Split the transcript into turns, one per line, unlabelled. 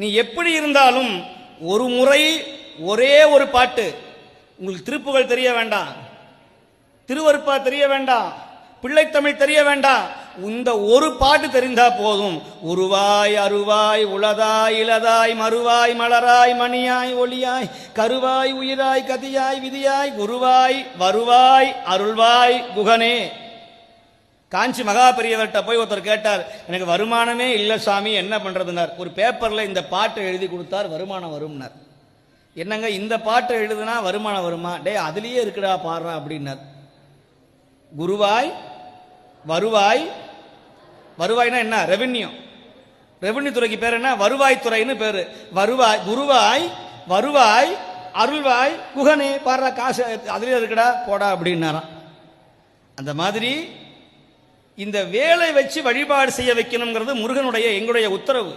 நீ எப்படி இருந்தாலும் ஒரு முறை ஒரே ஒரு பாட்டு, உங்களுக்கு திருப்புகள் தெரிய வேண்டாம், திருவருப்பா தெரிய வேண்டாம், பிள்ளைத்தமிழ் தெரிய வேண்டாம், இந்த ஒரு பாட்டு தெரிந்தா போதும். உருவாய் அருவாய் உளதாய் இலதாய் மறுவாய் மலராய் மணியாய் ஒளியாய் கருவாய் உயிராய் கதியாய் விதியாய் குருவாய் வருவாய் அருள்வாய் குகனே. காஞ்சி மகா பெரியவர்கிட்ட போய் ஒருத்தர் கேட்டார், எனக்கு வருமானமே இல்லை சாமி, என்ன பண்றதுனார். ஒரு பேப்பர்ல இந்த பாட்டை எழுதி கொடுத்தார், வருமானம் வரும்னார். என்னங்க இந்த பாட்டை எழுதுனா வருமானம் வருமா? டே அதுலயே இருக்குடா பாடுறா அப்படின்னார். குருவாய் வருவாய், வருவாய்னா என்ன? ரெவென்யூ. ரெவென்யூ துறைக்கு பேர் என்ன? வருவாய் துறைன்னு பேரு. வருவாய் குருவாய் வருவாய் அருள்வாய் குகனே, பாடுறா, காசு அதுலயே இருக்குடா போடா அப்படின்னாராம். அந்த மாதிரி இந்த வேலை வச்சு வழிபாடு செய்ய வைக்கணுங்கிறது முருகனுடைய எங்களுடைய உத்தரவு.